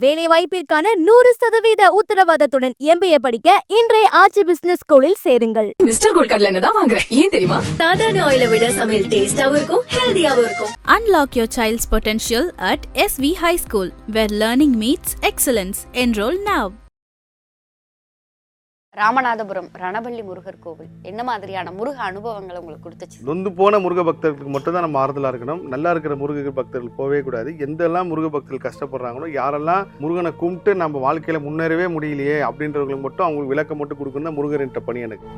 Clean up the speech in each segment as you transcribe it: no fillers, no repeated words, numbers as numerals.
வேலை வாய்ப்பிற்கான 100% உத்தரவாதத்துடன் MBA படிக்க இன்றைய ஆட்சி பிசினஸ் ஸ்கூலில் சேருங்கள். மிஸ்டர் கோல்ட் கடலை தான் வாங்குறேன். ஏன் தெரியுமா? சாதாரண ஆயிலை விட சமையல் டேஸ்டாவும் இருக்கும், ஹெல்தியாவும் இருக்கும். Unlock your child's potential at SV High School, where learning meets excellence. Enroll now. Ramanathapuram ரணபள்ளி Murugar கோவில் என்ன மாதிரியான முருக அனுபவங்களை உங்களுக்கு கொடுத்துச்சு? நொந்து போன முருக பக்தர்களுக்கு மட்டும் தான் நம்ம ஆறுதலா இருக்கணும். நல்லா இருக்கிற முருக பக்தர்கள் போவே கூடாது. எந்தெல்லாம் முருக பக்தர்கள் கஷ்டப்படுறாங்களோ, யாரெல்லாம் முருகனை கும்பிட்டு நம்ம வாழ்க்கையில முன்னேறவே முடியலையே அப்படின்றவங்களுக்கு மட்டும் அவங்களுக்கு விளக்கம் மட்டும் கொடுக்கணும். முருகர்ன்ற பணி எனக்கு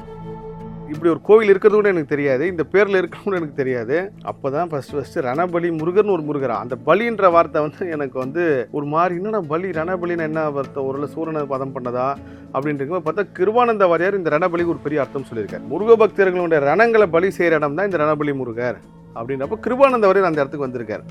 இப்படி ஒரு கோவில் இருக்கிறது கூட எனக்கு தெரியாது, இந்த பேரில் இருக்கிறது கூட எனக்கு தெரியாது. அப்போ தான் ஃபஸ்ட்டு ரணபலி முருகர்னு ஒரு முருகரா, அந்த பலின்ற வார்த்தை எனக்கு ஒரு மாதிரி என்னடா பலி ரணபலின்னு என்ன வார்த்தை, ஒரு சூரனை பதம் பண்ணதா அப்படின்றது பார்த்தா கிருபானந்த வாரியார் இந்த ரணபலிக்கு ஒரு பெரிய அர்த்தம் சொல்லியிருக்காரு. முருக பக்தர்களுடைய ரணங்களை பலி செய்கிற இடம் தான் இந்த ரணபலி முருகர் அப்படின்றப்போ கிருபானந்த வாரியார் அந்த இடத்துக்கு வந்திருக்காரு.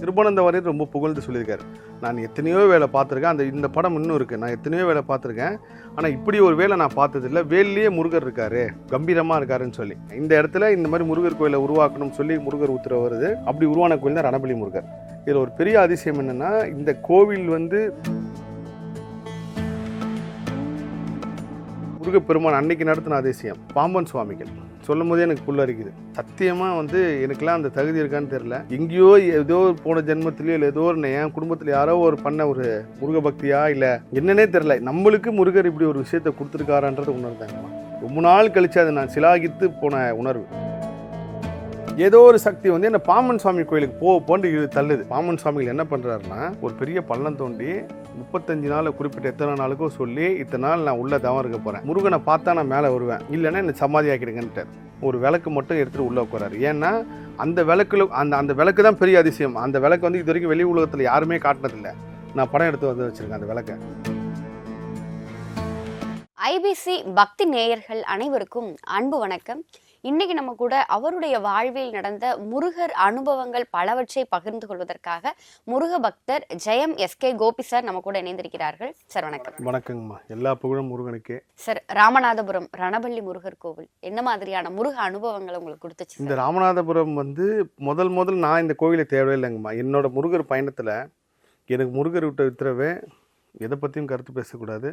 கிருபானந்த வாரியார் ரொம்ப புகழ்ந்து சொல்லியிருக்காரு, நான் எத்தனையோ வேலை பார்த்துருக்கேன், இந்த படம் இன்னும் இருக்குது, நான் எத்தனையோ வேலை பார்த்துருக்கேன், ஆனால் இப்படி ஒரு வேலை நான் பார்த்ததில்லை, வேலையே முருகர் இருக்காரு, கம்பீரமாக இருக்காருன்னு சொல்லி இந்த இடத்துல இந்த மாதிரி முருகர் கோயிலை உருவாக்கணும்னு சொல்லி முருகர் உத்தரவு வருது. அப்படி உருவான கோயில் தான் ரணபலி முருகர். இதில் ஒரு பெரிய அதிசயம் என்னென்னா, இந்த கோவில் முருகப்பெருமான் அன்னைக்கு நடத்தின அதிசயம் பாம்பன் சுவாமிகள் சொல்லும் போதே எனக்கு புல்லரிக்குது. சத்தியமாக எனக்கெல்லாம் அந்த தகுதி இருக்கான்னு தெரியல. எங்கேயோ ஏதோ போன ஜென்மத்திலேயோ இல்லை ஏதோ என் குடும்பத்தில் யாரோ ஒரு பண்ண ஒரு முருக பக்தியா இல்லை என்னன்னே தெரியல, நம்மளுக்கு முருகர் இப்படி ஒரு விஷயத்தை கொடுத்துருக்காரான்றது உணர்ந்தாங்கம்மா. ரொம்ப நாள் கழிச்சு அதை நான் சிலாகித்து போன உணர்வு. ஏதோ ஒரு சக்தி என்ன பாம்பன் சுவாமி கோயிலுக்கு போன்று தள்ளுது. பாம்பன் சுவாமிகள் என்ன பண்ணுறாருன்னா, ஒரு பெரிய பள்ளம் தோண்டி 35 நாள் குறிப்பிட்ட எத்தனை நாளுக்கோ சொல்லி, இத்தனை நாள் நான் உள்ள தவம் இருக்க போகிறேன், முருகனை பார்த்தா நான் மேலே வருவேன், இல்லைன்னா என்னை சமாதி ஆக்கிடுங்கன்ட்டு ஒரு விளக்கு மட்டும் எடுத்துகிட்டு உள்ளே உட்காராரு. ஏன்னா அந்த விளக்குல அந்த விளக்கு தான் பெரிய அதிசயம். அந்த விளக்கு இது வரைக்கும் வெளி உலகத்தில் யாருமே காட்டினதில்லை. நான் படம் எடுத்து வச்சுருக்கேன் அந்த விளக்கை. ஐபிசி பக்தி நேயர்கள் அனைவருக்கும் அன்பு வணக்கம். இன்னைக்கு நம்ம கூட அவருடைய வாழ்வில் நடந்த முருகர் அனுபவங்கள் பலவற்றை பகிர்ந்து கொள்வதற்காக முருக பக்தர் ஜெயம் எஸ்கே கோபி சார் நம்ம கூட இணைந்திருக்கிறார்கள். சார் வணக்கம். வணக்கங்கம்மா, எல்லா புகழும் முருகனுக்கே. சார், ராமநாதபுரம் ரணபள்ளி முருகர் கோவில் என்ன மாதிரியான முருக அனுபவங்களை உங்களுக்கு கொடுத்துச்சு? இந்த ராமநாதபுரம் முதல் நான் இந்த கோவிலை தேவையில்லைங்கம்மா. என்னோட முருகர் பயணத்தில் எனக்கு முருகர் விட்ட உத்தரவே எதை பற்றியும் கருத்து பேசக்கூடாது,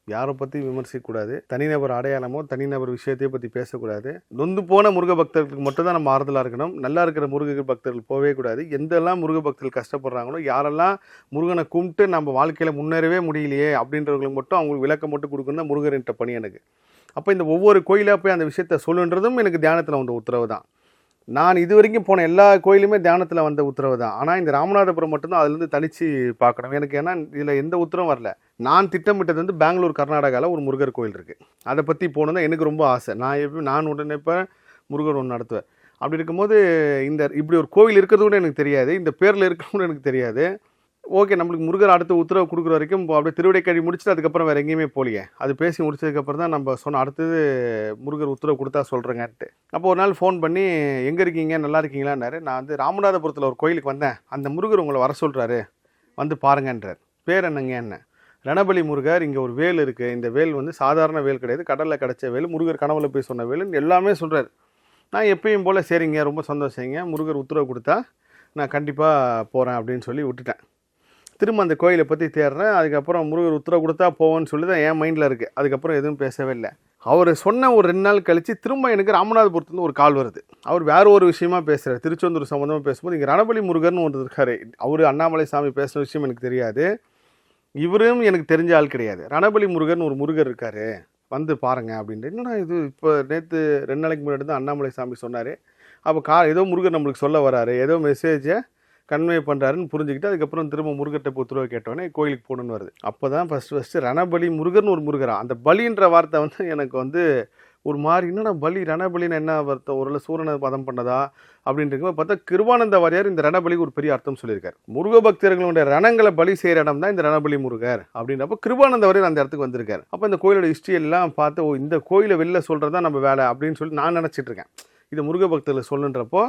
யாரை பற்றியும் விமர்சிக்கக்கூடாது, தனிநபர் அடையாளமோ தனிநபர் விஷயத்தையோ பற்றி பேசக்கூடாது. நொந்து போன முருக பக்தர்களுக்கு மட்டும் தான் நம்ம ஆறுதலாக இருக்கணும். நல்லா இருக்கிற முருக பக்தர்கள் போவே கூடாது. எந்தெல்லாம் முருக பக்தர்கள் கஷ்டப்படுறாங்களோ, யாரெல்லாம் முருகனை கும்பிட்டு நம்ம வாழ்க்கையில் முன்னேறவே முடியலையே அப்படின்றவங்களுக்கு மட்டும் அவங்களுக்கு விளக்கம் மட்டும் கொடுக்கணும் தான் முருகர்ன்ற பணி எனக்கு. அப்போ இந்த ஒவ்வொரு கோயிலாக போய் அந்த விஷயத்தை சொல்லுன்றதும் எனக்கு தியானத்தில் வந்த உத்தரவு தான். நான் இது வரைக்கும் போன எல்லா கோயிலுமே தியானத்தில் வந்த உத்தரவு தான். ஆனால் இந்த ராமநாதபுரம் மட்டும்தான் அதுலேருந்து தனித்து பார்க்கணும் எனக்கு. ஏன்னா இதில் எந்த உத்தரவும் வரல. நான் திட்டமிட்டது பெங்களூர் கர்நாடகாவில் ஒரு முருகர் கோயில் இருக்குது, அதை பற்றி போகணும் தான் எனக்கு ரொம்ப ஆசை. நான் உடனே இப்போ முருகர் ஒன்று நடத்துவேன். அப்படி இருக்கும்போது இப்படி ஒரு கோவில் இருக்கிறது கூட எனக்கு தெரியாது, இந்த பேரில் இருக்கிறது கூட எனக்கு தெரியாது. ஓகே, நம்மளுக்கு முருகர் அடுத்த உத்தரவு கொடுக்குற வரைக்கும் அப்படியே திருவிடைக்கழி முடிச்சுட்டு அதுக்கப்புறம் வேறு எங்கேயுமே போலியே. அது பேசி முடிச்சதுக்கப்புறம் தான் நம்ம சொன்ன அடுத்தது முருகர் உத்தரவு கொடுத்தா சொல்கிறேங்கன்ட்டு. அப்போ ஒரு நாள் ஃபோன் பண்ணி, எங்கே இருக்கீங்க, நல்லா இருக்கீங்களான்னாரு. நான் ராமநாதபுரத்தில் ஒரு கோயிலுக்கு வந்தேன், அந்த முருகர் உங்களை வர சொல்கிறாரு, வந்து பாருங்கன்றார். பேர் என்னங்க என்ன? ரணபலி முருகர். இங்கே ஒரு வேல் இருக்குது, இந்த வேல் சாதாரண வேல் கிடையாது, கடலில் கிடச்ச வேல், முருகர் கனவுல போய் சொன்ன வேலுன்னு எல்லாமே சொல்கிறார். நான் எப்பயும் போல் சரிங்க ரொம்ப சந்தோஷங்க, முருகர் உத்தரவு கொடுத்தா நான் கண்டிப்பாக போகிறேன் அப்படின்னு சொல்லி விட்டுட்டேன். திரும்ப அந்த கோயிலை பற்றி தேடுறேன். அதுக்கப்புறம் முருகர் உத்தரவு கொடுத்தா போவோன்னு சொல்லி தான் என் மைண்டில் இருக்குது. அதுக்கப்புறம் எதுவும் பேசவே இல்லை. அவர் சொன்ன ஒரு 2 நாள் கழித்து திரும்ப எனக்கு ராமநாதபுரத்துலேருந்து ஒரு கால் வருது. அவர் வேறு ஒரு விஷயமா பேசுகிறார், திருச்செந்தூர் சம்மந்தமாக பேசும்போது இங்கே ரணபலி முருகர்னு ஒன்று இருக்காரு. அவர் அண்ணாமலை சாமி பேசின விஷயம் எனக்கு தெரியாது, இவரும் எனக்கு தெரிஞ்ச ஆள் கிடையாது. ரணபலி முருகர்னு ஒரு முருகர் இருக்கார், வந்து பாருங்கள் அப்படின்ட்டு. என்னடா இது, இப்போ நேற்று 2 நாளைக்கு முன்னாடி தான் அண்ணாமலை சாமி சொன்னார். அப்போ ஏதோ முருகர் நம்மளுக்கு சொல்ல வராரு, ஏதோ மெசேஜை கன்வே பண்ணுறாருன்னு புரிஞ்சுக்கிட்டு அதுக்கப்புறம் திரும்ப முருகர்கிட்ட உத்தரவு கேட்டோன்னே கோயிலுக்கு போகணுன்னு வருது. அப்போ தான் ஃபஸ்ட்டு ரணபலி முருகர்னு ஒரு முருகரா, அந்த பலின்ற வார்த்தை எனக்கு ஒரு மாதிரி என்னடா பலி ரணபலின்னு என்ன வார்த்தை, ஒரு சூரனை பதம் பண்ணதா அப்படின்றது பார்த்தா கிருபானந்த வாரியார் இந்த ரணபலிக்கு ஒரு பெரிய அர்த்தம் சொல்லியிருக்காரு. முருக பக்தர்களுடைய ரணங்களை பலி செய்கிற இடம் தான் இந்த ரணபலி முருகர் அப்படின்றப்போ கிருபானந்த வாரியார் அந்த இடத்துக்கு வந்திருக்காரு. அப்போ இந்த கோயிலோட ஹிஸ்ட்ரி எல்லாம் பார்த்து, இந்த கோயிலை வெளில சொல்கிறதா நம்ம வேலை அப்படின்னு சொல்லி நான் நினச்சிட்டு இருக்கேன். இது முருக பக்தர்கள் சொல்லுன்றப்போ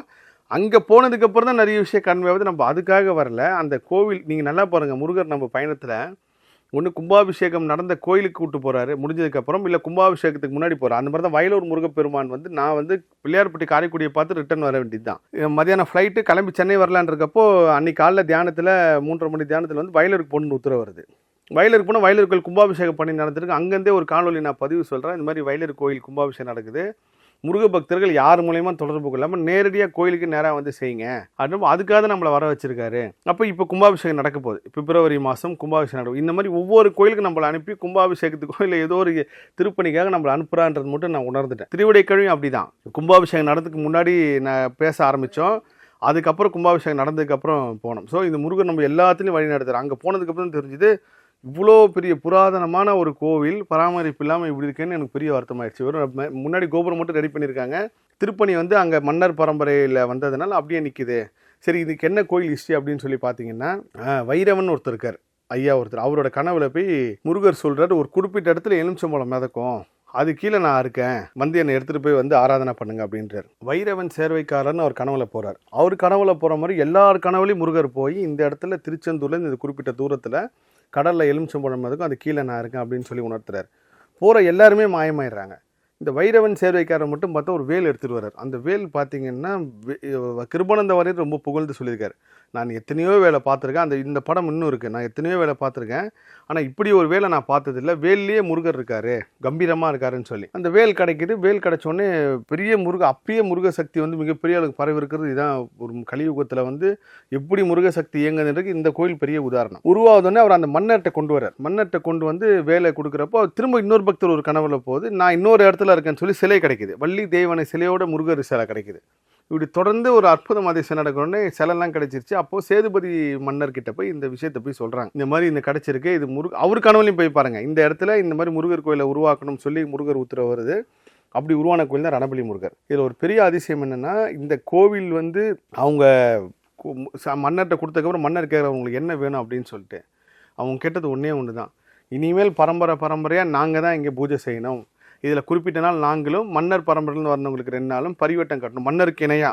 அங்கே போனதுக்கப்புறம் தான் நிறைய விஷயம் கன்வே ஆகுது. நம்ம அதுக்காக வரல. அந்த கோவில் நீங்கள் நல்லா பாருங்கள், முருகர் நம்ம பயணத்தில் ஒன்று கும்பாபிஷேகம் நடந்த கோயிலுக்கு கூட்டு போகிறாரு முடிஞ்சதுக்கப்புறம், இல்லை கும்பாபிஷேகத்துக்கு முன்னாடி போகிறார். அந்த மாதிரி தான் வயலூர் முருகப்பெருமான் வந்து நான் வந்து பிள்ளையார்பட்டி காரைக்குடியை பார்த்து ரிட்டர்ன் வர வேண்டியது தான். மதியானம் ஃப்ளைட்டு கிளம்பி சென்னை வரலான் இருக்கப்போ அன்றைக்கி காலைல தியானத்தில் 3:30 மணி தியானத்தில் வந்து வயலூருக்கு போகணுன்னு உத்தரவு வருது. வயலூருக்கு போனால் வயலூர் கோயில் கும்பாபிஷேகம் பண்ணி நடந்திருக்கு. அங்கேருந்தே ஒரு காணொலி நான் பதிவு சொல்கிறேன். இந்த மாதிரி வயலூர் கோயில் கும்பாபிஷேகம் நடக்குது, முருக பக்தர்கள் யார் மூலயமா தொடர்பு கொள்ளாமல் நேரடியாக கோயிலுக்கு நேராக வந்து செய்யுங்க அப்படின்னு அதுக்காக நம்மளை வர வச்சிருக்காரு. அப்போ இப்போ கும்பாபிஷேகம் நடக்க போகுது. பிப்ரவரி மாதம் கும்பாபிஷேகம் நடக்கும். இந்த மாதிரி ஒவ்வொரு கோயிலுக்கு நம்மளை அனுப்பி கும்பாபிஷேகத்துக்கோ இல்லை ஏதோ ஒரு திருப்பணிக்காக நம்மளை அனுப்புகிறான்றது மட்டும் நான் உணர்ந்துட்டேன். திருவிடைக்கழியும் அப்படி தான். கும்பாபிஷேகம் நடந்ததுக்கு முன்னாடி நான் பேச ஆரம்பித்தோம். அதுக்கப்புறம் கும்பாபிஷேகம் நடந்ததுக்கப்புறம் போனோம். ஸோ இந்த முருகன் நம்ம எல்லாத்துலேயும் வழி நடத்துகிறார். அங்கே போனதுக்கப்புறம் தெரிஞ்சுது இவ்வளோ பெரிய புராதனமான ஒரு கோவில் பராமரிப்பு இல்லாமல் இப்படி இருக்குன்னு எனக்கு பெரிய வருத்தமாயிடுச்சு. வெறும் முன்னாடி கோபுரம் மட்டும் ரெடி பண்ணியிருக்காங்க. திருப்பணி வந்து அங்கே மன்னர் பரம்பரையில் வந்ததுனால அப்படியே நிற்கிது. சரி, இதுக்கு என்ன கோயில் ஹிஸ்ட்ரி அப்படின்னு சொல்லி பார்த்தீங்கன்னா, வைரவன் ஒருத்தர் இருக்கார், ஐயா ஒருத்தர். அவரோட கனவுல போய் முருகர் சொல்கிறார், ஒரு குறிப்பிட்ட இடத்துல எலுமிச்சம்பழம் மிதக்கும், அது கீழே நான் இருக்கேன், வந்து என்னை எடுத்துகிட்டு போய் வந்து ஆராதனை பண்ணுங்க அப்படின்றார். வைரவன் சேர்வைக்காரன்னு அவர் கனவுல போகிறார். அவர் கனவுல போகிற மாதிரி எல்லார் கனவுலையும் முருகர் போய் இந்த இடத்துல திருச்செந்தூரில் இந்த குறிப்பிட்ட தூரத்தில் கடலில் எலுமிச்சம்பழம் இருக்கும், அது கீழே நான் இருக்கேன் அப்படின்னு சொல்லி உணர்த்துறாரு. போகிற எல்லாருமே மாயமாயிடுறாங்க. இந்த வைரவன் சேர்வைக்காரர் மட்டும் பார்த்தா ஒரு வேல் எடுத்துகிட்டு வர்றார். அந்த வேல் பார்த்தீங்கன்னா கிருபானந்த வாரியர் ரொம்ப புகழ்ந்து சொல்லியிருக்காரு. நான் எத்தனையோ வேலை பார்த்துருக்கேன், இந்த படம் இன்னும் இருக்குது, நான் எத்தனையோ வேலை பார்த்துருக்கேன், ஆனால் இப்படி ஒரு வேலை நான் பார்த்ததில்லை, வேல்லையே முருகர் இருக்காரு, கம்பீரமாக இருக்காருன்னு சொல்லி அந்த வேல் கிடைக்கிது. வேல் கிடைச்சோடனே பெரிய அப்பயே முருக சக்தி வந்து மிகப்பெரிய அளவுக்கு பரவி இருக்கிறது. இதுதான் ஒரு கலியுகத்தில் வந்து எப்படி முருக சக்தி இயங்குதுன்றதுக்கு இந்த கோயில் பெரிய உதாரணம். உருவாவதோடனே அவர் அந்த மன்னர்கிட்ட கொண்டு வர்றார். மன்னர்கிட்ட கொண்டு வந்து வேலை கொடுக்குறப்போ திரும்ப இன்னொரு பக்தர் ஒரு கனவுல போகுது, நான் இன்னொரு இடத்துல இருக்கேன்னு சொல்லி சிலை கிடைக்குது. வள்ளி தேவனை சிலையோட முருகர் சிலை கிடைக்குது. இப்படி தொடர்ந்து ஒரு அற்புதம் அதிசயம் நடக்கணுன்னே சிலைலாம் கிடைச்சிருச்சு. அப்போது சேதுபதி மன்னர்கிட்ட போய் இந்த விஷயத்தை போய் சொல்கிறாங்க, இந்த மாதிரி இந்த கிடைச்சிருக்கு, இது அவர் கனவுலையும் போய் பாருங்கள், இந்த இடத்துல இந்த மாதிரி முருகர் கோயிலை உருவாக்கணும்னு சொல்லி முருகர் உத்தரவு வருது. அப்படி உருவான கோயில் தான் ரணபலி முருகர். இதில் ஒரு பெரிய அதிசயம் என்னென்னா, இந்த கோவில் வந்து அவங்க மன்னர்கிட்ட கொடுத்ததுக்கப்புறம் மன்னர் கேட்குறவங்களுக்கு என்ன வேணும் அப்படின்னு சொல்லிட்டு அவங்க கேட்டது ஒன்று தான், இனிமேல் பரம்பரையாக நாங்கள் தான் இங்கே பூஜை செய்யணும், இதில் குறிப்பிட்ட நாள் நாங்களும் மன்னர் பரம்பரையிலேருந்து வரவங்களுக்கு 2 நாளும் பரிவட்டம் கட்டணும், மன்னருக்கு இணையா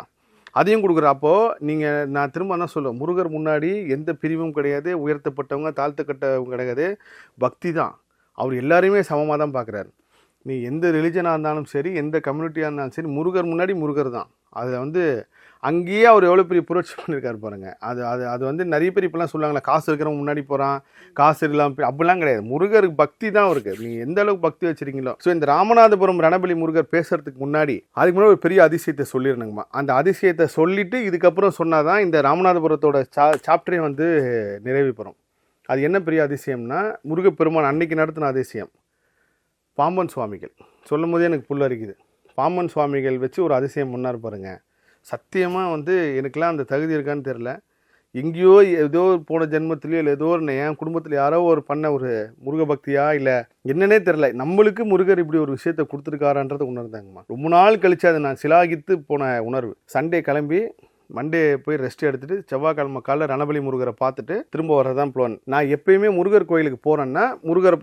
அதையும் கொடுக்குற. அப்போது நீங்கள் நான் திரும்ப தான் சொல்லுவேன், முருகர் முன்னாடி எந்த பிரிவும் கிடையாது, உயர்த்தப்பட்டவங்க தாழ்த்தப்பட்டவங்க கிடையாது, பக்தி தான். அவர் எல்லாரையுமே சமமாக தான் பார்க்குறாரு. நீ எந்த ரிலிஜனாக இருந்தாலும் சரி, எந்த கம்யூனிட்டியாக இருந்தாலும் சரி, முருகர் முன்னாடி முருகர் தான். அதில் வந்து அங்கேயே அவர் எவ்வளோ பெரிய புரட்சி பண்ணியிருக்காரு பாருங்கள். அது வந்து நிறைய பேர் இப்போலாம் சொல்லுவாங்களே, காசு இருக்கிறவங்க முன்னாடி போகிறான், காசு இல்லாமல், அப்படிலாம் கிடையாது. முருகருக்கு பக்தி தான் இருக்குது. நீங்கள் எந்த அளவுக்கு பக்தி வச்சுருக்கீங்களோ. ஸோ இந்த ராமநாதபுரம் ரணபலி முருகர் பேசுறதுக்கு முன்னாடி அதுக்கு முன்னாடி ஒரு பெரிய அதிசயத்தை சொல்லிடணுங்கம்மா. அந்த அதிசயத்தை சொல்லிவிட்டு இதுக்கப்புறம் சொன்னால் தான் இந்த ராமநாதபுரத்தோட சாப்டரே வந்து நிறைவு பெறும். அது என்ன பெரிய அதிசயம்னா, முருகப்பெருமான் அன்னைக்கு நடத்தின அதிசயம். பாம்பன் சுவாமிகள் சொல்லும் போதே எனக்கு புல்லரிக்குது. பாம்பன் சுவாமிகள் வச்சு ஒரு அதிசயம் முன்னார் பாருங்கள். சத்தியமாக வந்து எனக்கெலாம் அந்த தகுதி இருக்கான்னு தெரில. எங்கேயோ ஏதோ போன ஜென்மத்திலையோ இல்லை ஏதோ ஒரு என் குடும்பத்தில் யாரோ ஒரு பண்ண ஒரு முருக பக்தியா இல்லை என்னன்னே தெரில, நம்மளுக்கு முருகர் இப்படி ஒரு விஷயத்தை கொடுத்துருக்காரான்றதை உணர்ந்தாங்கம்மா. ரொம்ப நாள் கழிச்சு அதை நான் சிலாகித்து போன உணர்வு. சண்டே கிளம்பி மண்டே போய் ரெஸ்ட் எடுத்துட்டு செவ்வாய்க்கிழமை காலைல ரணபலி முருகரை பார்த்துட்டு திரும்ப வர்றதான் பிளான். நான் எப்பயுமே முருகர் கோயிலுக்கு போகிறேன்னா முருகர்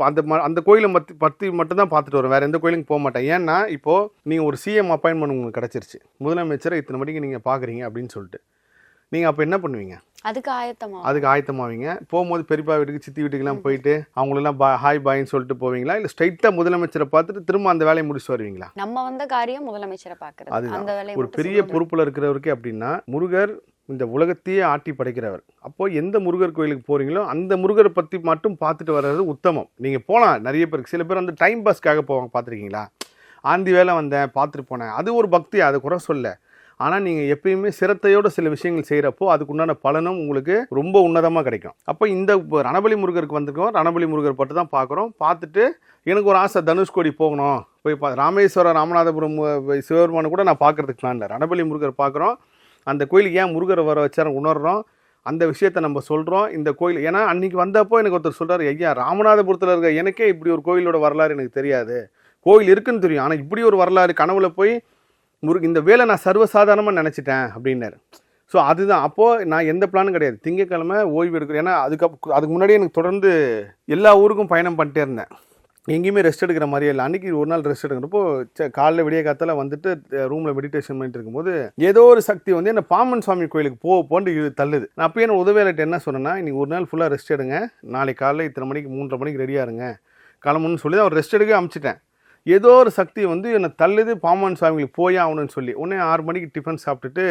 அந்த கோயிலை பற்றி மட்டும்தான் பார்த்துட்டு வருவேன், வேறு எந்த கோயிலுக்கு போக மாட்டேன். ஏன்னா இப்போது நீங்கள் ஒரு சிஎம் அப்பாயின்மெண்ட் உங்களுக்கு கிடச்சிருச்சு, முதலமைச்சரை இத்தனை மணிக்கு நீங்கள் பார்க்குறீங்க அப்படின்னு சொல்லிட்டு, நீங்கள் அப்போ என்ன பண்ணுவீங்க? அதுக்கு ஆயத்தமாவீங்க. போகும்போது பெரியப்பா வீட்டுக்கு சித்தி வீட்டுக்கெல்லாம் போயிட்டு அவங்களெல்லாம் ஹாய் பாயின்னு சொல்லிட்டு போவீங்களா, இல்லை ஸ்ட்ரைட்டாக முதலமைச்சரை பார்த்துட்டு திரும்ப அந்த வேலையை முடிச்சு வருவீங்களா? நம்ம வந்த காரியம் முதலமைச்சரை பார்க்குறது. அதுதான் ஒரு பெரிய பொறுப்பில் இருக்கிறவருக்கு. அப்படின்னா முருகர் இந்த உலகத்தையே ஆட்டி படைக்கிறவர். அப்போது எந்த முருகர் கோயிலுக்கு போகிறீங்களோ அந்த முருகரை பற்றி மட்டும் பார்த்துட்டு வர்றது உத்தமம். நீங்கள் போகலாம், நிறைய பேருக்கு. சில பேர் வந்து டைம் பாஸ்க்காக போவாங்க, பார்த்துருக்கீங்களா? ஆந்தி வேலை வந்தேன் பார்த்துட்டு போனேன், அது ஒரு பக்தி, அதை குறை சொல்ல. ஆனால் நீங்கள் எப்பயுமே சிரத்தையோட சில விஷயங்கள் செய்கிறப்போ அதுக்குண்டான பலனும் உங்களுக்கு ரொம்ப உன்னதமாக கிடைக்கும். அப்போ இந்த ரணபலி முருகருக்கு வந்திருக்கோம், ரணபலி முருகர் பட்டு தான் பார்க்குறோம். பார்த்துட்டு எனக்கு ஒரு ஆசை, தனுஷ்கோடி போகணும், போய் ராமேஸ்வரம் ராமநாதபுரம் சிவபெருமானு கூட நான் பார்க்குறதுக்கு பிளான் இல்லை. ரணபலி முருகர் பார்க்குறோம், அந்த கோயிலுக்கு ஏன் முருகரை வர வச்சாரு உணர்றோம், அந்த விஷயத்தை நம்ம சொல்கிறோம். இந்த கோயில் ஏன்னா அன்றைக்கி வந்தப்போ எனக்கு ஒருத்தர் சொல்கிறார், ஐயா ராமநாதபுரத்தில் இருக்க எனக்கே இப்படி ஒரு கோயிலோட வரலாறு எனக்கு தெரியாது, கோயில் இருக்குன்னு தெரியும், ஆனால் இப்படி ஒரு வரலாறு கனவுல போய் இந்த வேலை நான் சர்வசாதாரணமாக நினச்சிட்டேன் அப்படின்னாரு. ஸோ அதுதான். அப்போது நான் எந்த பிளானும் கிடையாது, திங்கக்கிழமை ஓய்வு எடுக்கிறேன். ஏன்னா அதுக்கு முன்னாடியே எனக்கு தொடர்ந்து எல்லா ஊருக்கும் பயணம் பண்ணிட்டே இருந்தேன். எங்கேயுமே ரெஸ்ட் எடுக்கிற மாதிரியே இல்லை. அன்றைக்கி ஒரு நாள் ரெஸ்ட் எடுக்கிறப்போ காலைல விடிய காத்தால வந்துட்டு ரூமில் மெடிடேஷன் பண்ணிட்டு இருக்கும்போது ஏதோ ஒரு சக்தி வந்து என்ன பாம்பன் சுவாமி கோயிலுக்கு போண்டு இது தள்ளுது. நான் அப்பயே என்ன உதவியாளர்கிட்ட என்ன சொன்னேன்னா, இன்றைக்கி ஒரு நாள் ஃபுல்லாக ரெஸ்ட் எடுங்க, நாளைக்கு காலைல இத்தனை மணிக்கு 3:30 மணிக்கு ரெடியாக இருங்க கிளம்புன்னு சொல்லி அவர் ரெஸ்ட் எடுக்க அனுப்பிச்சிட்டேன். ஏதோ ஒரு சக்தி வந்து என்னை தள்ளுது பாம்பன் சுவாமிகளுக்கு போய் ஆகணும்னு சொல்லி. உடனே 6 மணிக்கு டிஃபன் சாப்பிட்டுட்டு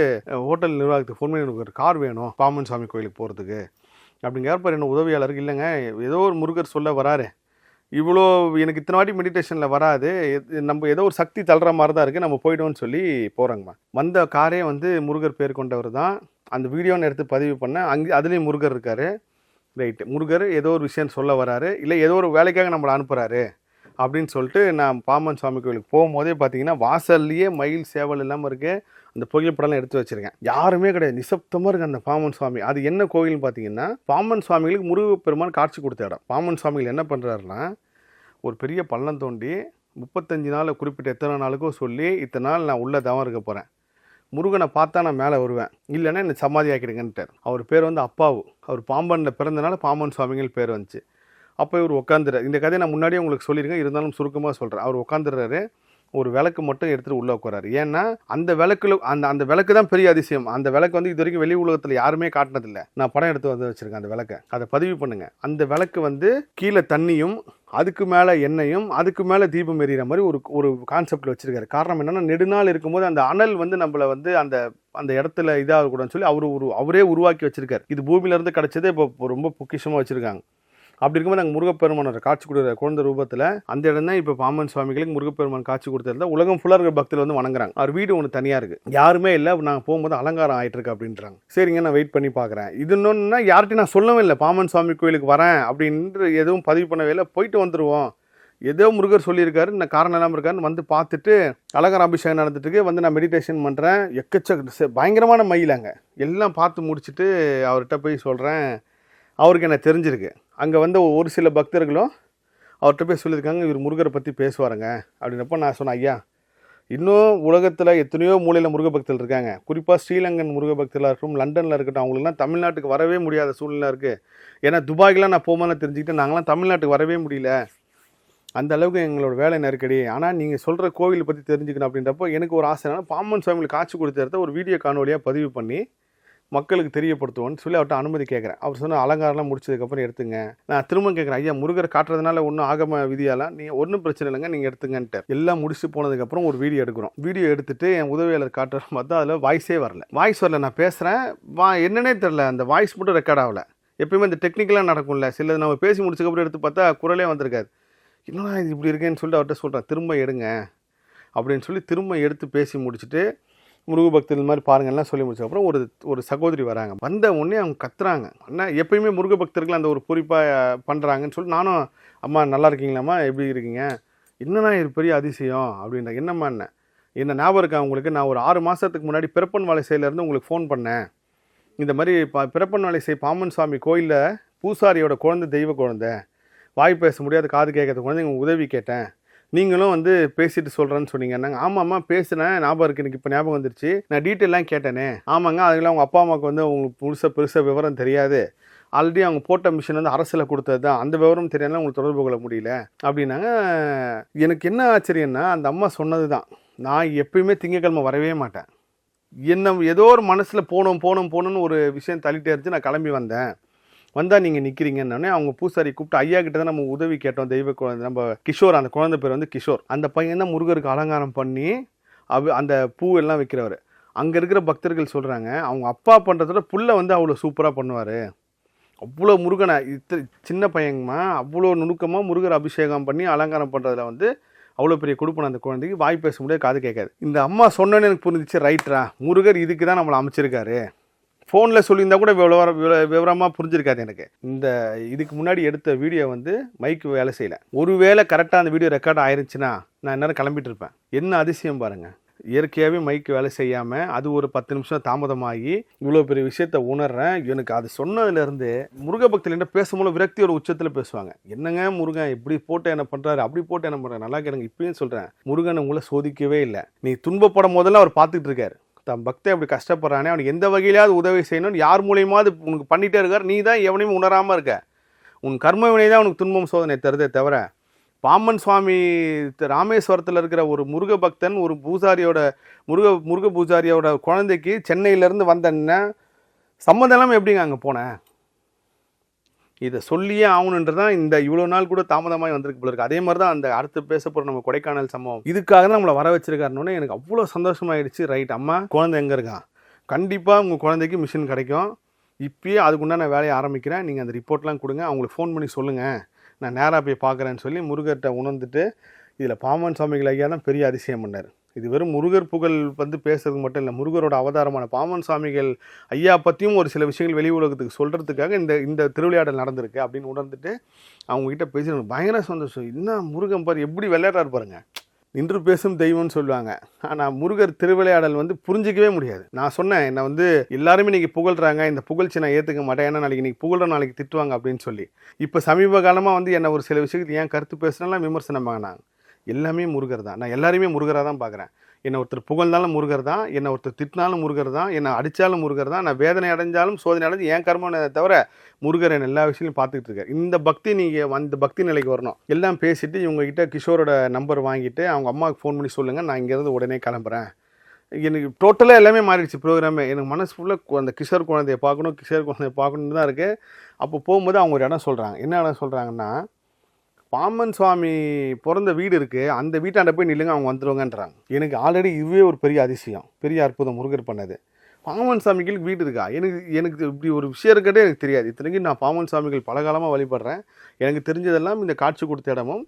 ஹோட்டல் நிர்வாகத்துக்கு ஃபோன் பண்ணி எனக்கு ஒரு கார் வேணும் பாம்பன் சுவாமி கோயிலுக்கு போகிறதுக்கு அப்படிங்கிறப்ப என்ன உதவியாளருக்கு இல்லைங்க ஏதோ ஒரு முருகர் சொல்ல வராரு, இவ்வளோ எனக்கு இத்தனை வாட்டி மெடிடேஷனில் வராது, நம்ம ஏதோ ஒரு சக்தி தள்ளுற மாதிரி தான் இருக்குது, நம்ம போய்ட்டோம்னு சொல்லி போகிறாங்கம்மா. வந்த காரே வந்து முருகர் பேர் கொண்டவர் தான். அந்த வீடியோன்னு எடுத்து பதிவு பண்ணேன். அதுலேயும் முருகர் இருக்கார். ரைட்டு, முருகர் ஏதோ ஒரு விஷயம் சொல்ல வராரு, இல்லை ஏதோ ஒரு வேலைக்காக நம்மளை அனுப்புகிறாரு அப்படின்னு சொல்லிட்டு நான் பாம்பன் சுவாமி கோயிலுக்கு போகும்போதே பார்த்தீங்கன்னா வாசல்லையே மயில் சேவல் இல்லாமல் இருக்குது. அந்த புகைப்படம்லாம் எடுத்து வச்சுருக்கேன். யாருமே கிடையாது, நிசப்தமாக இருக்குது அந்த பாம்பன் சுவாமி. அது என்ன கோயில்னு பார்த்தீங்கன்னா, பாம்பன் சுவாமிகளுக்கு முருகப்பெருமான் காட்சி கொடுத்த இடம். பாம்பன் சுவாமிகள் என்ன பண்ணுறாருன்னா, ஒரு பெரிய பள்ளம் தோண்டி 35 நாள் குறிப்பிட்ட எத்தனை நாளுக்கோ சொல்லி இத்தனை நாள் நான் உள்ளே தவம் இருக்க போகிறேன், முருகனை பார்த்தா நான் மேலே வருவேன், இல்லைன்னா என்னை சமாதி ஆக்கிடுங்கன்ட்டார். அவர் பேர் வந்து அப்பாவு. அவர் பாம்பனில் பிறந்தனால பாம்பன் சுவாமிகள் பேர் வந்துச்சு. அப்போ இவர் உட்காந்துறாரு. இந்த கதையை நான் முன்னாடியே உங்களுக்கு சொல்லியிருக்கேன், இருந்தாலும் சுருக்கமாக சொல்கிறேன். அவர் உட்காந்துடுறாரு, ஒரு விளக்கு மட்டும் எடுத்துகிட்டு உள்ளே உட்காராரு. ஏன்னா அந்த விளக்குல அந்த விளக்கு தான் பெரிய அதிசயம். அந்த விளக்கு வந்து இது வரைக்கும் வெளி உலகத்தில் யாருமே காட்டினதில்லை. நான் படம் எடுத்து வந்து வச்சுருக்கேன் அந்த விளக்கை, அதை பதிவு பண்ணுங்கள். அந்த விளக்கு வந்து கீழே தண்ணியும் அதுக்கு மேலே எண்ணெயும் அதுக்கு மேலே தீபம் எறிகிற மாதிரி ஒரு கான்செப்டில் வச்சுருக்காரு. காரணம் என்னென்னா, நெடுநாள் இருக்கும்போது அந்த அனல் வந்து நம்மளை வந்து அந்த இடத்துல இதாகக்கூடாதுன்னு சொல்லி அவரே உருவாக்கி வச்சுருக்காரு. இது பூமியிலேருந்து கிடச்சதே இப்போ ரொம்ப பொக்கிஷமாக வச்சுருக்காங்க. அப்படி இருக்கும்போது நாங்கள் முருகப்பெருமானோட காட்சி கொடுக்குற குழந்தை ரூபத்தில் அந்த இடம் தான் இப்போ பாம்பன் சுவாமிகளுக்கு முருகப்பெருமான் காட்சி கொடுத்துருந்தா உலகம் ஃபுல்லாக இருக்கிற பக்தர்கள் வந்து வணங்குறாங்க. அவர் வீடு ஒன்று தனியாக இருக்குது, யாருமே இல்லை. நாங்கள் போகும்போது அலங்காரம் ஆகிட்டு இருக்கு அப்படின்றாங்க. சரிங்க, நான் வெயிட் பண்ணி பார்க்குறேன். இது இன்னொன்னா யார்கிட்டையும் நான் சொல்லவே இல்லை, பாம்பன் சுவாமி கோயிலுக்கு வரேன் அப்படின்ற எதுவும் பதிவு பண்ணவே இல்லை. போயிட்டு வந்துடுவோம், ஏதோ முருகர் சொல்லியிருக்காரு, இந்த காரணம் இல்லாமல் இருக்காருன்னு வந்து பார்த்துட்டு அலங்கார அபிஷேகம் நடந்துட்டுருக்கு. வந்து நான் மெடிடேஷன் பண்ணுறேன். பயங்கரமான மயிலாங்க எல்லாம் பார்த்து முடிச்சுட்டு அவர்கிட்ட போய் சொல்கிறேன். அவருக்கு என்ன தெரிஞ்சிருக்கு. அங்கே வந்து ஒரு சில பக்தர்களும் அவர்கிட்ட போய் சொல்லியிருக்காங்க, இவர் முருகரை பற்றி பேசுவாருங்க அப்படின்னப்போ நான் சொன்னேன், ஐயா இன்னும் உலகத்தில் எத்தனையோ மூலையில் முருக பக்தர்கள் இருக்காங்க. குறிப்பாக ஸ்ரீலங்கன் முருக பக்தர்களாக இருக்கட்டும், லண்டனில் இருக்கட்டும், அவங்களுக்குலாம் தமிழ்நாட்டுக்கு வரவே முடியாத சூழ்நிலை இருக்குது. ஏன்னா துபாய்க்கெலாம் நான் போகும்போது தெரிஞ்சுக்கிட்டு நாங்களாம் தமிழ்நாட்டுக்கு வரவே முடியல, அந்த அளவுக்கு எங்களோட வேலை நெருக்கடி. ஆனால் நீங்கள் சொல்கிற கோவில் பற்றி தெரிஞ்சுக்கணும் அப்படின்றப்போ எனக்கு ஒரு ஆசை என்னன்னா, பாம்பன் சுவாமிகளுக்கு காட்சி கொடுத்த ஒரு வீடியோ காணொலியாக பதிவு பண்ணி மக்களுக்கு தெரியப்படுத்துவோன்னு சொல்லி அவர்கிட்ட அனுமதி கேட்குறேன். அவர் சொன்ன அலங்காரம்லாம் முடிச்சதுக்கப்புறம் எடுத்துங்க. நான் திரும்ப கேட்குறேன், ஐயா முருகர் காட்டுறதுனால ஒன்றும் ஆகம விதியாலாம், நீங்கள் ஒன்றும் பிரச்சனை இல்லைங்க, நீங்கள் எடுத்துங்கன்ட்டு. எல்லாம் முடிச்சு போனதுக்கப்புறம் ஒரு வீடியோ எடுக்கிறோம். வீடியோ எடுத்துகிட்டு என் உதவியாளர் காட்டுற பார்த்தா அதில் வாய்ஸே வரல. வாய்ஸ் வரல, நான் பேசுகிறேன், என்னன்னே தெரில, அந்த வாய்ஸ் மட்டும் ரெக்கார்ட் ஆகலை. எப்பயுமே இந்த டெக்னிக்கலாக நடக்கும்ல, சிலது நம்ம பேசி முடிச்சதுக்கப்புறம் எடுத்து பார்த்தா குரலே வந்திருக்காது. என்னடா இது இப்படி இருக்கேன்னு சொல்லிட்டு அவர்கிட்ட சொல்கிறேன், திரும்ப எடுங்க அப்படின்னு சொல்லி திரும்ப எடுத்து பேசி முடிச்சுட்டு முருக பக்தர்கள் மாதிரி பாருங்கள்லாம் சொல்லி முடிச்சதுக்கப்புறம் ஒரு சகோதரி வராங்க. வந்த உடனே அவங்க கத்துறாங்க. அண்ணா எப்பயுமே முருக பக்தர்கள் அந்த ஒரு பொறிப்பாக பண்ணுறாங்கன்னு சொல்லி நானும், அம்மா நல்லா இருக்கீங்களாம்மா, எப்படி இருக்கீங்க, என்னன்னா இது பெரிய அதிசயம் அப்படின்ற. என்னம்மா என்ன ஞாபகம் இருக்கா உங்களுக்கு, நான் ஒரு 6 மாதத்துக்கு முன்னாடி பிறப்பன் வலைசையிலேருந்து உங்களுக்கு ஃபோன் பண்ணேன். இந்த மாதிரி பிறப்பன் வலைசை பாம்பன் சுவாமி கோயிலில் பூசாரியோட குழந்தை, தெய்வ குழந்தை, வாய் பேச முடியாது காது கேட்கறது குழந்தை, உங்கள் உதவி கேட்டேன், நீங்களும் வந்து பேசிட்டு சொல்கிறேன்னு சொன்னீங்க. நாங்கள் ஆமாம்மா பேசுனேன், ஞாபகம் இருக்குது, எனக்கு இப்போ ஞாபகம் வந்துருச்சு, நான் டீட்டெயிலாம் கேட்டேனே. ஆமாங்க, அதுக்கெல்லாம் அவங்க அப்பா அம்மாவுக்கு வந்து உங்களுக்கு பெருசாக விவரம் தெரியாது, ஆல்ரெடி அவங்க போட்ட மிஷின் வந்து அரசில் கொடுத்தது தான், அந்த விவரம் தெரியாதுலாம் உங்களுக்கு தொடர்பு கொள்ள முடியல அப்படின்னாங்க. எனக்கு என்ன ஆச்சரியன்னா, அந்த அம்மா சொன்னது தான், நான் எப்பயுமே திங்கக்கிழமை வரவே மாட்டேன், என்ன ஏதோ ஒரு மனசில் போகணும்னு ஒரு விஷயம் தள்ளிட்டே இருந்துச்சு. நான் கிளம்பி வந்தால் நீங்கள் நிற்கிறீங்கன்னே அவங்க பூசாரி கூப்பிட்டு, ஐயா கிட்ட தான் நம்ம உதவி கேட்டோம், தெய்வ குழந்தை நம்ம கிஷோர், அந்த குழந்தை பேர் வந்து கிஷோர், அந்த பையன் தான் முருகருக்கு அலங்காரம் பண்ணி அந்த பூ எல்லாம் வைக்கிறவர். அங்கே இருக்கிற பக்தர்கள் சொல்கிறாங்க, அவங்க அப்பா பண்ணுறதோட புள்ள வந்து அவ்வளோ சூப்பராக பண்ணுவார், அவ்வளோ முருகனை சின்ன பையங்கம்மா அவ்வளோ நுணுக்கமாக முருகர் அபிஷேகம் பண்ணி அலங்காரம் பண்ணுறதுல வந்து அவ்வளோ பெரிய கொடுப்பன அந்த குழந்தைக்கு, வாய் பேச முடியாது, காது கேட்காது. இந்த அம்மா சொன்னோன்னு எனக்கு புரிஞ்சிச்சு, ரைட்ரா முருகர் இதுக்கு தான் நம்மளை அமைச்சிருக்காரு. ஃபோனில் சொல்லியிருந்தா கூட விவரமாக புரிஞ்சிருக்காது எனக்கு. இதுக்கு முன்னாடி எடுத்த வீடியோ வந்து மைக்கு வேலை செய்யலை. ஒருவேளை கரெக்டாக அந்த வீடியோ ரெக்கார்ட் ஆயிருந்துச்சுன்னா நான் எந்நேரம் கிளம்பிட்டு இருப்பேன். என்ன அதிசயம் பாருங்கள், இயற்கையாகவே மைக்கு வேலை செய்யாமல் அது ஒரு 10 நிமிஷம் தாமதமாகி இவ்வளோ பெரிய விஷயத்த உணர்றேன். எனக்கு அது சொன்னதுலேருந்து முருக பக்தர்கிட்ட பேசும்போது விரக்தியோட உச்சத்தில் பேசுவாங்க. என்னங்க முருகன் இப்படி போட்டு என்ன பண்ணுறாரு, அப்படி போட்டு என்ன பண்ணுறாரு, நல்லா கேளுங்க, இப்பயும் சொல்கிறேன், முருகன் உங்களை சோதிக்கவே இல்லை. நீ துன்பப்படும் போதெல்லாம் அவர் பார்த்துட்டு இருக்காரு. தன் பக்தன் அப்படி கஷ்டப்படுறானே, அவனுக்கு எந்த வகையிலாவது உதவி செய்யணும்னு யார் மூலியமாவது உனக்கு பண்ணிகிட்டே இருக்கார். நீ தான் எவனையும் உணராமல் இருக்க. உன் கர்ம வினை தான் உனக்கு துன்பம் சோதனை தருதே தவிர பாம்பன் சுவாமி ராமேஸ்வரத்தில் இருக்கிற ஒரு முருக பக்தன் ஒரு பூசாரியோட முருக பூசாரியோட குழந்தைக்கு சென்னையிலேருந்து வந்தேன்னா சம்மந்தம் இல்லாமல் எப்படிங்க அங்கே போனேன்? இதை சொல்லியே ஆகணுன்றதான் இந்த இவ்வளோ நாள் கூட தாமதமாக வந்திருக்கு போல இருக்கு. அதே மாதிரி தான் அந்த அடுத்து பேச போகிற நம்ம கொடைக்கானல் சம்பவம். இதுக்காக தான் நம்மளை வர வச்சிருக்காருன்னு எனக்கு அவ்வளோ சந்தோஷமாயிடுச்சு. ரைட், அம்மா குழந்தை எங்கே இருக்கான்? கண்டிப்பாக உங்கள் குழந்தைக்கு மிஷின் கிடைக்கும். இப்பயே அதுக்குண்டான வேலையை ஆரம்பிக்கிறேன். நீங்கள் அந்த ரிப்போர்ட்லாம் கொடுங்க, அவங்களுக்கு ஃபோன் பண்ணி சொல்லுங்கள், நான் நேராக போய் பார்க்குறேன்னு சொல்லி முருகர்கிட்ட உணர்ந்துட்டு இதில் பாம்பன் சுவாமிகள் ஐயா தான் பெரிய அதிசயம் பண்ணார். இது வெறும் முருகர் புகழ் பேசுறது மட்டும் இல்லை, முருகரோட அவதாரமான பாம்பன் சுவாமிகள் ஐயா பற்றியும் ஒரு சில விஷயங்கள் வெளி உலகத்துக்கு சொல்கிறதுக்காக இந்த திருவிளையாடல் நடந்திருக்கு அப்படின்னு உணர்ந்துட்டு அவங்ககிட்ட பேசி எனக்கு பயங்கர சந்தோஷம். என்ன முருகன் பாரு எப்படி விளையாடுறாரு பாருங்க, நின்று பேசும் தெய்வம்னு சொல்லுவாங்க. ஆனால் முருகர் திருவிளையாடல் புரிஞ்சிக்கவே முடியாது. நான் சொன்னேன், என்னை எல்லாருமே இன்றைக்கி புகழ்கிறாங்க, இந்த புகழ்ச்சி நான் ஏற்றுக்க மாட்டேன், ஏன்னா நாளைக்கு இன்றைக்கி புகழ்ற நாளைக்கு திட்டுவாங்க அப்படின்னு சொல்லி. இப்போ சமீப காலமாக என்னை ஒரு சில விஷயத்துக்கு ஏன் கருத்து பேசுனாலாம் விமர்சனம் வாங்கினாங்க. எல்லாமே முருகர் தான். நான் எல்லாருமே முருகராக தான் பார்க்குறேன். என்னை ஒருத்தர் புகழ்ந்தாலும் முருகர் தான், என்னை ஒருத்தர் திட்டினாலும் முருகர் தான், என்னை அடித்தாலும் முருகர் தான், நான் வேதனை அடைஞ்சாலும் சோதனை அடைஞ்சு என் கர்மனை தவிர முருகர் என்னை எல்லா விஷயத்தையும் பார்த்துக்கிட்டு இருக்கார். இந்த பக்தி நீங்கள் அந்த பக்தி நிலைக்கு வரணும். எல்லாம் பேசிவிட்டு இவங்ககிட்ட கிஷோரோட நம்பர் வாங்கிட்டு அவங்க அம்மாவுக்கு ஃபோன் பண்ணி சொல்லுங்கள், நான் இங்கேருந்து உடனே கிளம்புறேன். எனக்கு டோட்டலாக எல்லாமே மாறிடுச்சு ப்ரோக்ராமே. எனக்கு மனசு ஃபுல்லாக அந்த கிஷோர் குழந்தைய பார்க்கணுன்னு தான் இருக்குது. அப்போ போகும்போது அவங்க ஒரு இடம் சொல்கிறாங்க. என்ன இடம் சொல்கிறாங்கன்னா, பாம்பன் சுவாமி பிறந்த வீடு இருக்குது, அந்த வீட்டாண்ட போய் நில்லுங்க, அவங்க வந்துடுவாங்கன்றாங்க. எனக்கு ஆல்ரெடி இதுவே ஒரு பெரிய அதிசயம், பெரிய அற்புதம் முருகர் பண்ணது. பாம்பன் சாமிகளுக்கு வீடு இருக்கா? எனக்கு இப்படி ஒரு விஷயம் இருக்கட்டே எனக்கு தெரியாது. இத்தனைக்கும் நான் பாம்பன் சாமிகள் பல காலமாக வழிபடுறேன். எனக்கு தெரிஞ்சதெல்லாம் இந்த காட்சி கொடுத்த இடமும்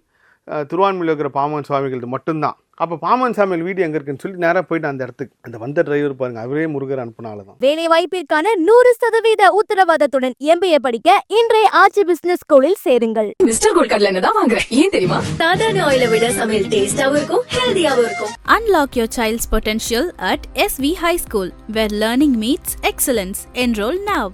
திருவான்மையில் இருக்கிற பாம்பன் சுவாமிகள் மட்டும்தான். அப்போ பாம்பன் சாமிகள் வீடு எங்கே இருக்குன்னு சொல்லி நேராக போயிட்டு அந்த இடத்துக்கு அந்த வந்த டிரைவர் பாருங்க, அவரே முருகர் அனுப்பினால தான். வேலை வாய்ப்பிற்கான 100% உத்தரவாதத்துடன் MBA படிக்க இன்றைய ஆச்சி பிசினஸ் ஸ்கூலில் சேருங்கள். மிஸ்டர் கோல்ட் கடலை தான் வாங்குறேன். ஏன் தெரியுமா? சாதாரண ஆயிலை விட சமையல் டேஸ்டாவும் இருக்கும், ஹெல்தியாவும் இருக்கும். Unlock your child's potential at SV High School, where learning meets excellence. Enroll now.